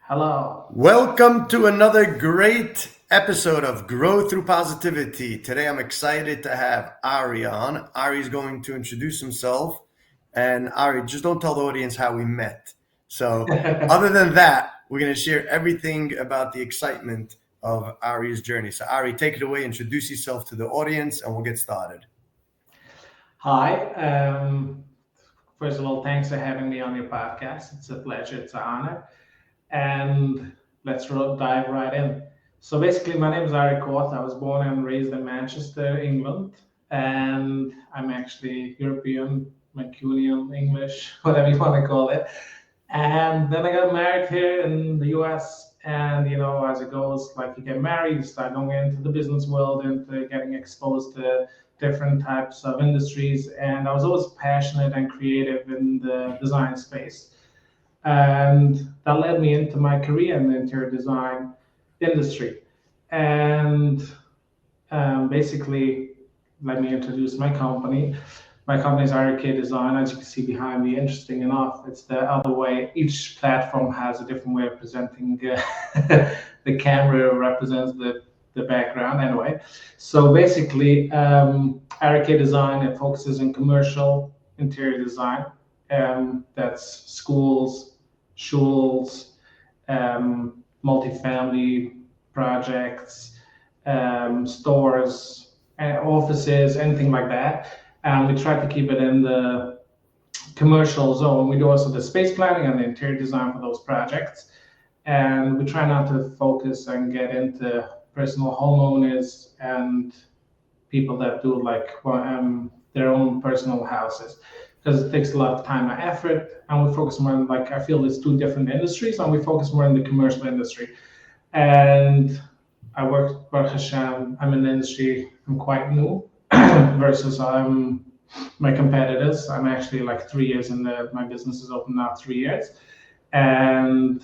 Hello. Welcome to another great episode of Grow Through Positivity. Today I'm excited to have Ari on. Ari's going to introduce himself. And Ari, just don't tell the audience how we met. So, other than that, we're going to share everything about the excitement of Ari's journey. So, Ari, take it away, introduce yourself to the audience, and we'll get started. Hi. First of all, thanks for having me on your podcast. It's a pleasure. It's an honor. And let's dive right in. So basically, my name is Ari Koth. I was born and raised in Manchester, England. And I'm actually European, Mancunian, English, whatever you want to call it. And then I got married here in the US. And, as it goes, like you get married, you start going into the business world, into getting exposed to different types of industries. And I was always passionate and creative in the design space. And that led me into my career in the interior design industry. And basically, let me introduce my company. My company is Ari K Design. As you can see behind me, interesting enough, it's the other way. Each platform has a different way of presenting. The camera represents the background anyway. So basically, Ari K Design, it focuses on commercial interior design. That's schools, schools, multifamily projects, stores, offices, anything like that. And we try to keep it in the commercial zone. We do also the space planning and the interior design for those projects. And we try not to focus and get into personal homeowners and people that do their own personal houses, because it takes a lot of time and effort. And we focus more on, I feel it's two different industries, and we focus more in the commercial industry. And I work, Baruch Hashem, I'm in the industry, I'm quite new versus my competitors. I'm actually 3 years in my business is open now 3 years. And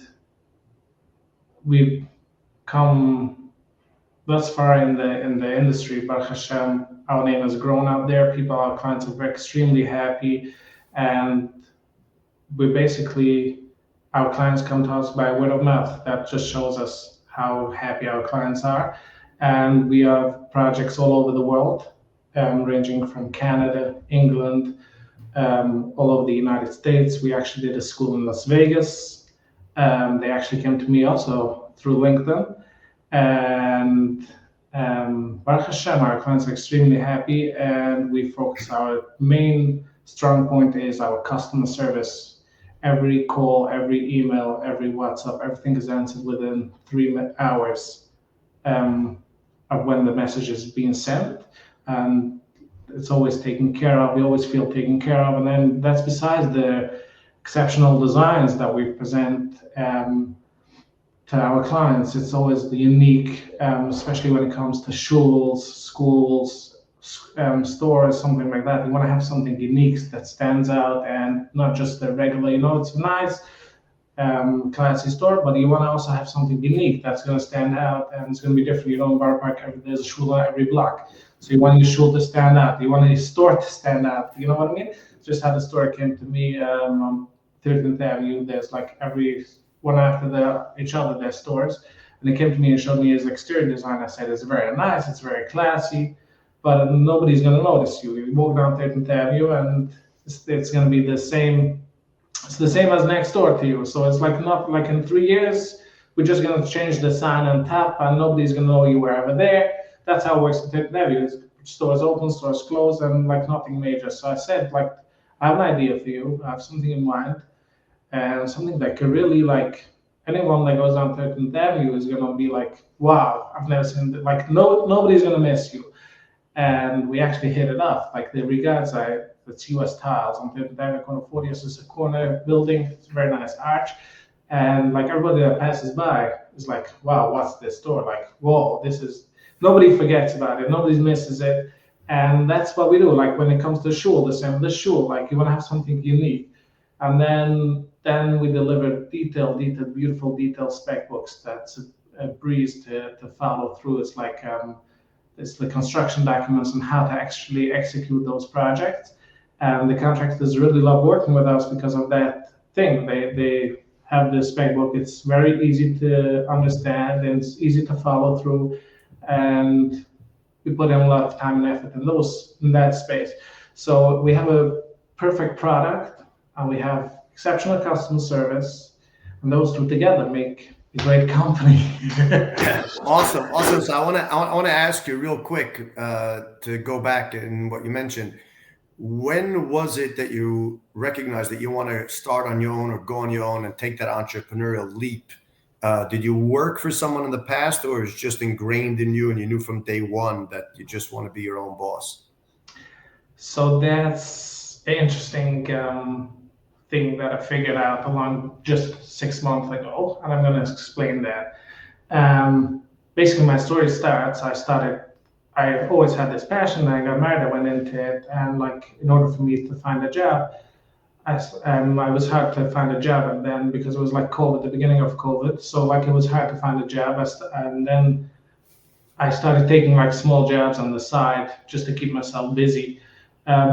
we've come thus far in the industry. Baruch Hashem, our name has grown out there. Our clients are extremely happy. And our clients come to us by word of mouth. That just shows us how happy our clients are. And we have projects all over the world, ranging from Canada, England, all over the United States. We actually did a school in Las Vegas. They actually came to me also through LinkedIn. And Baruch Hashem, our clients are extremely happy, and we focus. Our main strong point is our customer service. Every call, every email, every WhatsApp, everything is answered within 3 hours of when the message is being sent. And it's always taken care of. We always feel taken care of. And then that's besides the exceptional designs that we present to our clients. It's always the unique, especially when it comes to schools, stores, something like that. You want to have something unique that stands out, and not just the regular, it's a nice, classy store, but you want to also have something unique that's going to stand out, and it's going to be different. In Borough Park, there's a shul on every block. So you want your shul to stand out. You want your store to stand out. You know what I mean? Just how the store came to me on 13th Avenue. There's every one after each other, their stores. And they came to me and showed me his exterior design. I said, it's very nice, it's very classy, but nobody's going to notice you. You walk down 13th Avenue and it's going to be the same. It's the same as next door to you. So it's not like in 3 years, we're just going to change the sign on top and nobody's going to know you were ever there. That's how it works with 13th Avenue. Stores open, stores close, and nothing major. So I said, I have an idea for you. I have something in mind. And something that could really, anyone that goes down 13th Avenue is going to be wow, I've never seen that. Nobody's going to miss you. And we actually hit it off. The regards, it's US Tiles on 13th Avenue, corner 40. It's a corner building. It's a very nice arch. And everybody that passes by is wow, what's this store? Whoa, this is, nobody forgets about it. Nobody misses it. And that's what we do. When it comes to shul, the same with the shul. You want to have something unique. And then we deliver detailed, beautiful, detailed spec books. That's a breeze to follow through. It's the construction documents and how to actually execute those projects. And the contractors really love working with us because of that thing. They have this spec book. It's very easy to understand and it's easy to follow through, and we put in a lot of time and effort in that space. So we have a perfect product and we have exceptional customer service, and those two together make a great company. Awesome. So I want to ask you real quick to go back in what you mentioned. When was it that you recognized that you want to start on your own or go on your own and take that entrepreneurial leap? Did you work for someone in the past, or is it just ingrained in you and you knew from day one that you just want to be your own boss? So that's an interesting thing that I figured out along just 6 months ago, and I'm going to explain that. Basically, my story starts. I always had this passion. I got married. I went into it, and like in order for me to find a job, I was hard to find a job, and then because it was like COVID, the beginning of COVID, so like it was hard to find a job. And then I started taking like small jobs on the side just to keep myself busy.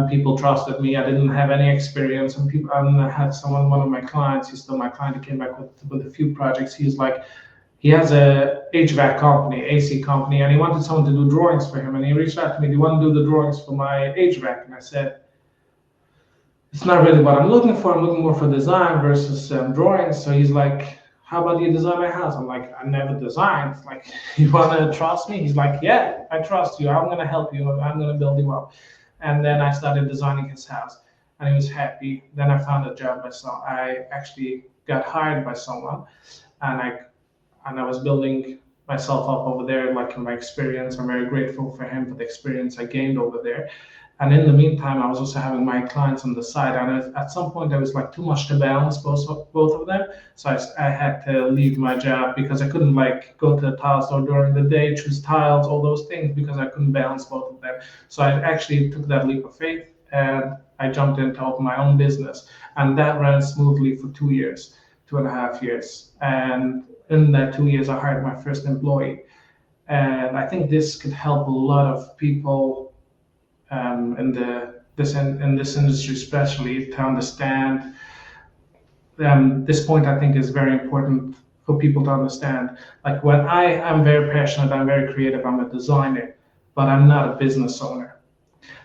People trusted me. I didn't have any experience, and I had one of my clients. He's still my client. He came back with a few projects. He has a HVAC company, AC company, and he wanted someone to do drawings for him. And he reached out to me, "Do you want to do the drawings for my HVAC?" And I said, "It's not really what I'm looking for. I'm looking more for design versus drawings." So he's like, "How about you design my house?" I'm like, "I never designed. Like, you want to trust me?" He's like, "Yeah, I trust you. I'm going to help you. I'm going to build you up." And then I started designing his house, and he was happy. Then I found a job I actually got hired by someone, and I was building myself up over there, like in my experience. I'm very grateful for him for the experience I gained over there. And in the meantime, I was also having my clients on the side. And at some point, there was like too much to balance both of them. So I had to leave my job because I couldn't like go to the tile store during the day, choose tiles, all those things, because I couldn't balance both of them. So I actually took that leap of faith and I jumped in to open my own business. And that ran smoothly for 2 years, 2.5 years. And in that 2 years, I hired my first employee. And I think this could help a lot of people in this industry, especially to understand. This point I think is very important for people to understand. Like when I'm very passionate, I'm very creative, I'm a designer, but I'm not a business owner.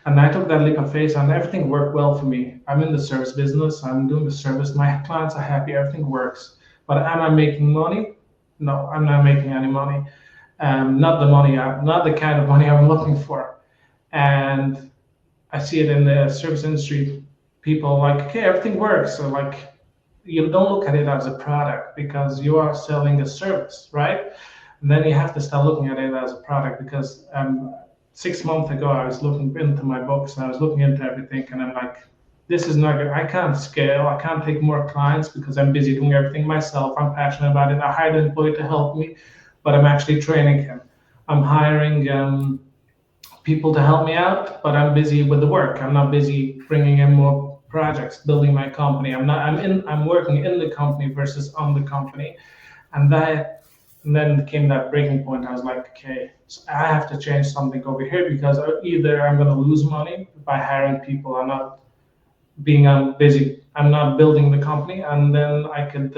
And I took that leap of faith, and everything worked well for me. I'm in the service business. I'm doing the service. My clients are happy. Everything works. But am I making money? No, I'm not making any money. Not the kind of money I'm looking for. And I see it in the service industry. People are like, okay, everything works. So like, you don't look at it as a product because you are selling a service, right? And then you have to start looking at it as a product because 6 months ago, I was looking into my books and I was looking into everything, and I'm like, this is not good. I can't scale. I can't take more clients because I'm busy doing everything myself. I'm passionate about it. I hired an employee to help me, but I'm actually training him. I'm hiring people to help me out, but I'm busy with the work. I'm not busy bringing in more projects, building my company. I'm working in the company versus on the company. And then came that breaking point. I was like, okay, so I have to change something over here because either I'm going to lose money by hiring people. I'm not busy. I'm not building the company, and then I could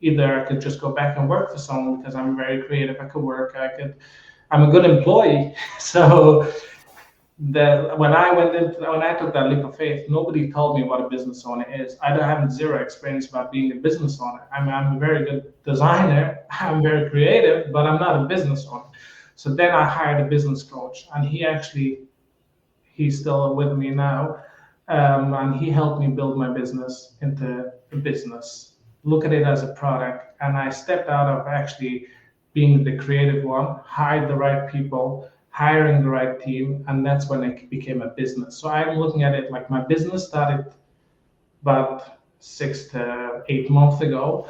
either I could just go back and work for someone because I'm very creative. I could work. I'm a good employee. So when I took that leap of faith, nobody told me what a business owner is. I don't have zero experience about being a business owner. I'm a very good designer. I'm very creative, but I'm not a business owner. So then I hired a business coach, and he's still with me now. And he helped me build my business into a business, look at it as a product. And I stepped out of actually being the creative one, hired the right people, hiring the right team, and that's when it became a business. So I'm looking at it like my business started about 6 to 8 months ago,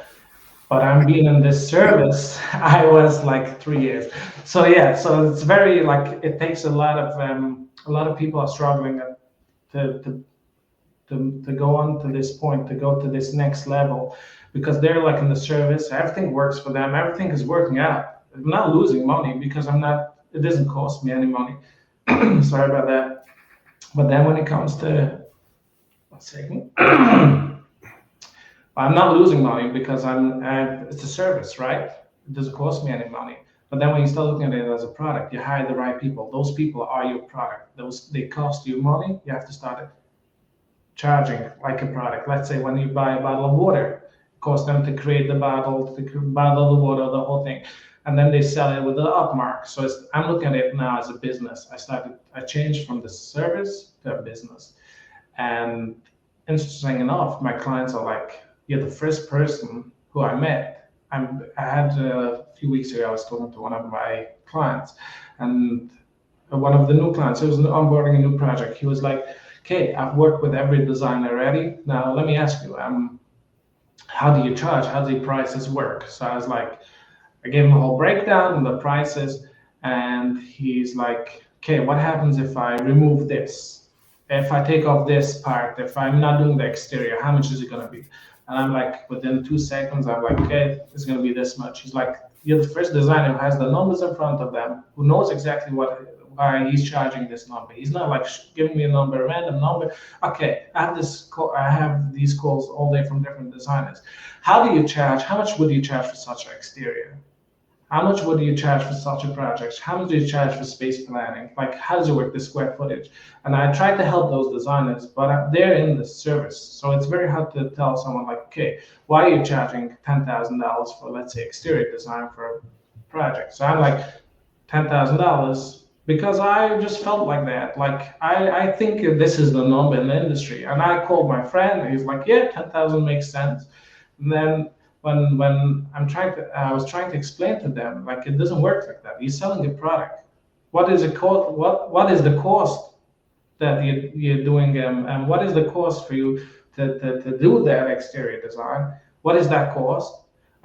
but I'm being in this service, I was like 3 years. So yeah, so it's very like, it takes a lot of people are struggling to go on to this point, to go to this next level, because they're like in the service, everything works for them, everything is working out. I'm not losing money because it doesn't cost me any money. Sorry about that. But then when it comes to, one second. I'm not losing money because it's a service, right? It doesn't cost me any money. But then when you start looking at it as a product, you hire the right people. Those people are your product. They cost you money. You have to start charging like a product. Let's say when you buy a bottle of water, it costs them to create the bottle, to bottle the water, the whole thing, and then they sell it with the upmark. So I'm looking at it now as a business. I changed from the service to a business, and interesting enough, my clients are like, "You're the first person who I met." I had a few weeks ago, I was talking to one of my clients, and one of the new clients, he was onboarding a new project. He was like, "Okay, I've worked with every designer already. Now let me ask you, how do you charge? How do the prices work?" So I was like, I gave him a whole breakdown of the prices, and he's like, "Okay, what happens if I remove this? If I take off this part, if I'm not doing the exterior, how much is it gonna be?" And I'm like, within 2 seconds, I'm like, "Okay, it's gonna be this much." He's like, "You're the first designer who has the numbers in front of them, who knows exactly why he's charging this number. He's not like giving me a number, a random number. Okay, I have these calls all day from different designers. How do you charge? How much would you charge for such an exterior? How much would you charge for such a project? How much do you charge for space planning? Like, how does it work, the square footage?" And I try to help those designers, but they're in the service. So it's very hard to tell someone like, "Okay, why are you charging $10,000 for, let's say, exterior design for a project?" So I'm like, $10,000 because I just felt like that. Like, I think this is the number in the industry. And I called my friend, and he's like, "Yeah, 10,000 makes sense." And then when I was trying to explain to them, like, it doesn't work like that. You're selling a product. What is it called? What is the cost that you're doing, and what is the cost for you to do that exterior design? What is that cost?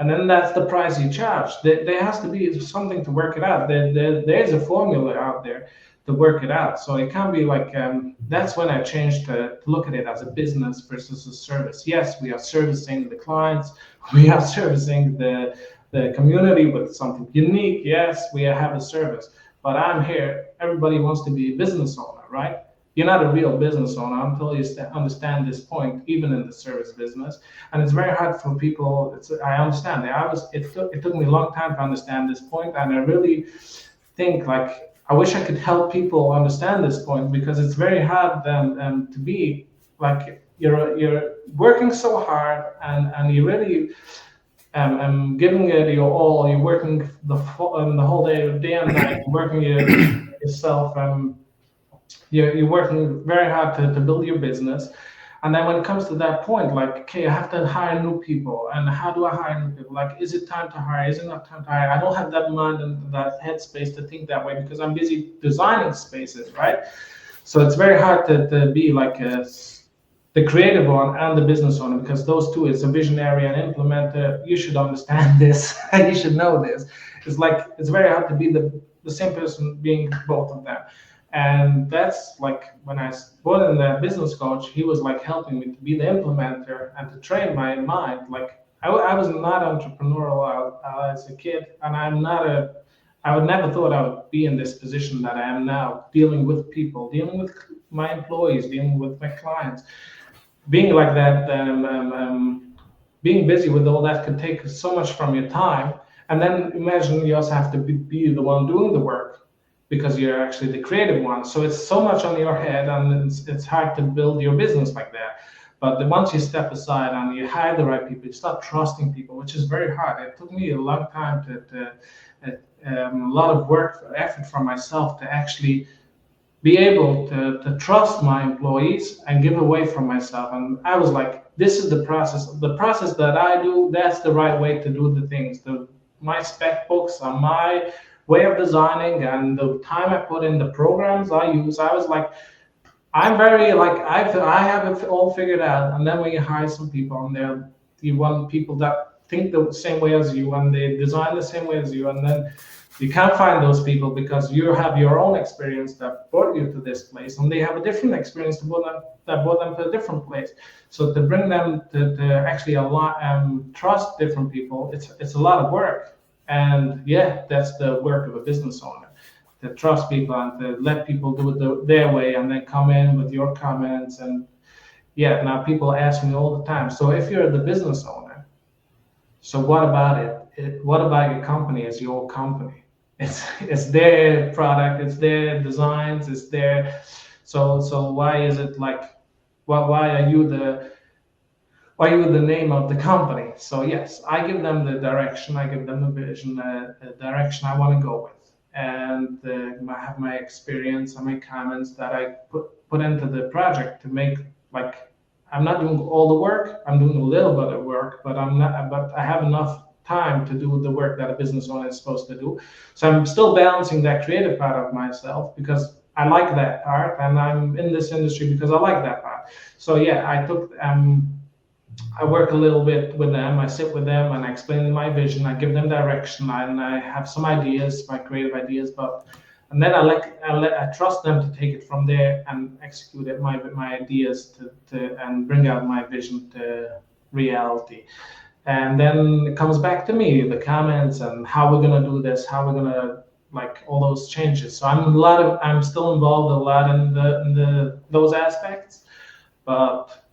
And then that's the price you charge. There has to be something to work it out. There's a formula out there to work it out. So it can't be like, that's when I changed to look at it as a business versus a service. Yes, we are servicing the clients, we are servicing the community with something unique. Yes, we have a service, but I'm here. Everybody wants to be a business owner, right? You're not a real business owner until you understand this point, even in the service business. And it's very hard for people. I understand. It took me a long time to understand this point, and I really think, like, I wish I could help people understand this point, because it's very hard to be like, you're working so hard, and you really giving it your all. You're working the whole day and night, working yourself. You're working very hard to build your business. And then when it comes to that point, like, okay, I have to hire new people. And how do I hire new people? Like, is it time to hire? Is it not time to hire? I don't have that mind and that headspace to think that way, because I'm busy designing spaces, right? So it's very hard to be like the creative one and the business owner, because those two, is a visionary and implementer. You should understand this. You should know this. It's very hard to be the same person being both of them. And that's like, when I brought in the business coach, he was like helping me to be the implementer and to train my mind. Like, I was not entrepreneurial as a kid, and I would never thought I would be in this position that I am now, dealing with people, dealing with my employees, dealing with my clients, being like that. Being busy with all that could take so much from your time. And then imagine you also have to be the one doing the work, because you're actually the creative one. So it's so much on your head, and it's hard to build your business like that. But once you step aside and you hire the right people, you start trusting people, which is very hard. It took me a long time a lot of work, effort from myself, to actually be able to trust my employees and give away from myself. And I was like, this is the process that I do. That's the right way to do the things. My spec books are my way of designing, and the time I put in the programs I use. I was like, I'm very like, I have it all figured out. And then when you hire some people, and you want people that think the same way as you, and they design the same way as you, and then you can't find those people, because you have your own experience that brought you to this place, and they have a different experience that brought them to a different place. So to bring them to actually trust different people, it's a lot of work. And yeah, that's the work of a business owner, to trust people and to let people do it their way, and then come in with your comments. And Yeah, now people ask me all the time, so if you're the business owner, so what about what about your company? It's your company. It's their product, it's their designs, it's their. So why is it like, why are you the name of the company? So yes, I give them the direction, I give them a vision, a direction I want to go with, and I have my experience and my comments that I put into the project to make, like, I'm not doing all the work, I'm doing a little bit of work, but I have enough time to do the work that a business owner is supposed to do. So I'm still balancing that creative part of myself because I like that part, and I'm in this industry because I like that part. So yeah, I work a little bit with them. I sit with them and I explain my vision. I give them direction, and I have some ideas, my creative ideas. But and then I trust them to take it from there and execute it, my ideas to and bring out my vision to reality. And then it comes back to me, the comments and how we're gonna do this, how we're gonna, like, all those changes. So I'm still involved a lot in the those aspects, but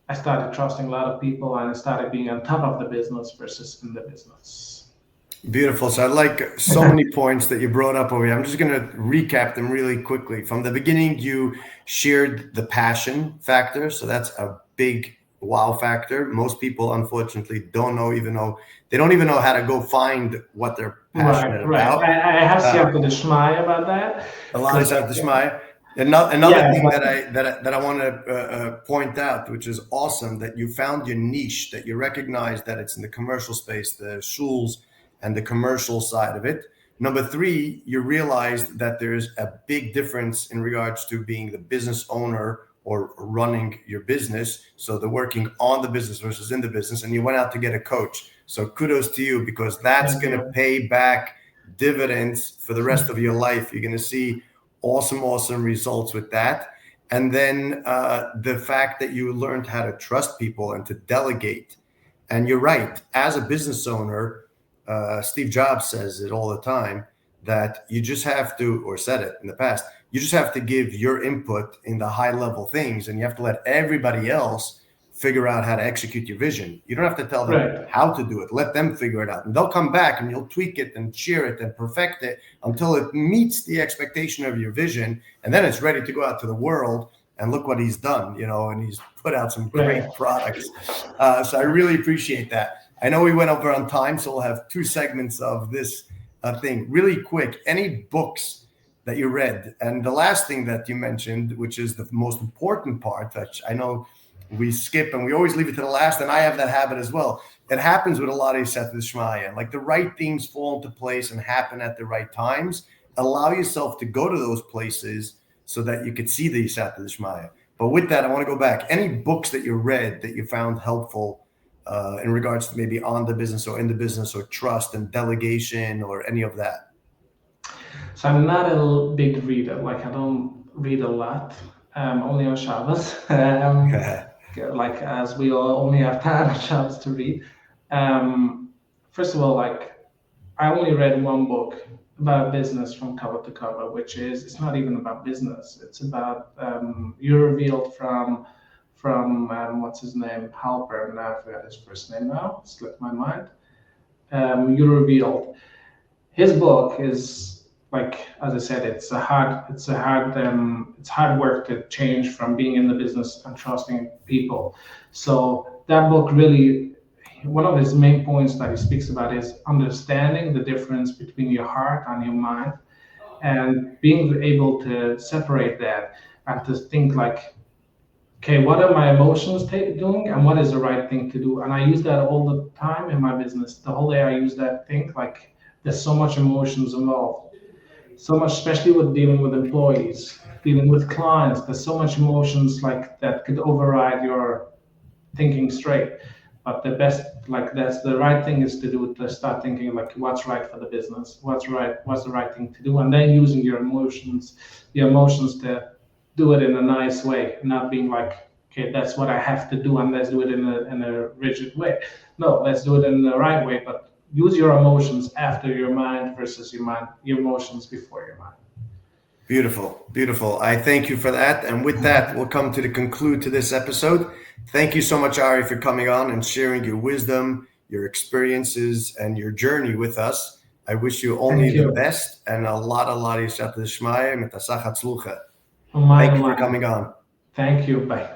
I started trusting a lot of people and I started being on top of the business versus in the business. Beautiful. So I like so many points that you brought up over here. I'm just going to recap them really quickly. From the beginning, you shared the passion factor. So that's a big wow factor. Most people, unfortunately, don't even know how to go find what they're passionate about. I have siyata d'shmaya about that. A lot of siyata d'shmaya. Another thing that I want to point out, which is awesome, that you found your niche, that you recognize that it's in the commercial space, the shuls and the commercial side of it. Number three, you realized that there's a big difference in regards to being the business owner or running your business. So the working on the business versus in the business, and you went out to get a coach. So kudos to you, because that's going to pay back dividends for the rest of your life. You're going to see awesome results with that. And then the fact that you learned how to trust people and to delegate. And you're right, as a business owner, Steve Jobs says it all the time, that you just have to, or said it in the past, you just have to give your input in the high level things, and you have to let everybody else figure out how to execute your vision. You don't have to tell them how to do it. Let them figure it out, and they'll come back and you'll tweak it and share it and perfect it until it meets the expectation of your vision, and then it's ready to go out to the world. And look what he's done, and he's put out some great products. So I really appreciate that. I know we went over on time, so we'll have 2 segments of this thing. Really quick, any books that you read? And the last thing that you mentioned, which is the most important part, which I know we skip and we always leave it to the last, and I have that habit as well. It happens with a lot of siyata d'shmaya. Like, the right things fall into place and happen at the right times. Allow yourself to go to those places so that you could see the siyata d'shmaya. But with that, I want to go back. Any books that you read that you found helpful in regards to maybe on the business or in the business, or trust and delegation, or any of that? So I'm not a big reader. Like, I don't read a lot, only on Shabbos. Like, as we all only have time on Shabbos to read. First of all, like, I only read one book about business from cover to cover, which is, it's not even about business. It's about, you're revealed from what's his name, Halper. Now I forgot his first name now, slipped my mind. You're revealed. His book is, like, as I said, it's hard work to change from being in the business and trusting people. So that book really, one of his main points that he speaks about is understanding the difference between your heart and your mind, and being able to separate that and to think like, okay, what are my emotions doing and what is the right thing to do? And I use that all the time in my business. The whole day I use that thing, like, there's so much emotions involved. So much, especially with dealing with employees, dealing with clients, there's so much emotions, like, that could override your thinking straight. But that's the right thing is to do, to start thinking like, what's right for the business, what's the right thing to do, and then using your emotions to do it in a nice way, not being like, okay, that's what I have to do, and let's do it in a rigid way. No, let's do it in the right way, but use your emotions after your mind versus your emotions before your mind. Beautiful, beautiful. I thank you for that. And with that, we'll come to the conclude to this episode. Thank you so much, Ari, for coming on and sharing your wisdom, your experiences, and your journey with us. I wish you only the best and a lot yishat l'shmaya mitasach hatzlucha. Thank you for coming on. Thank you. Bye.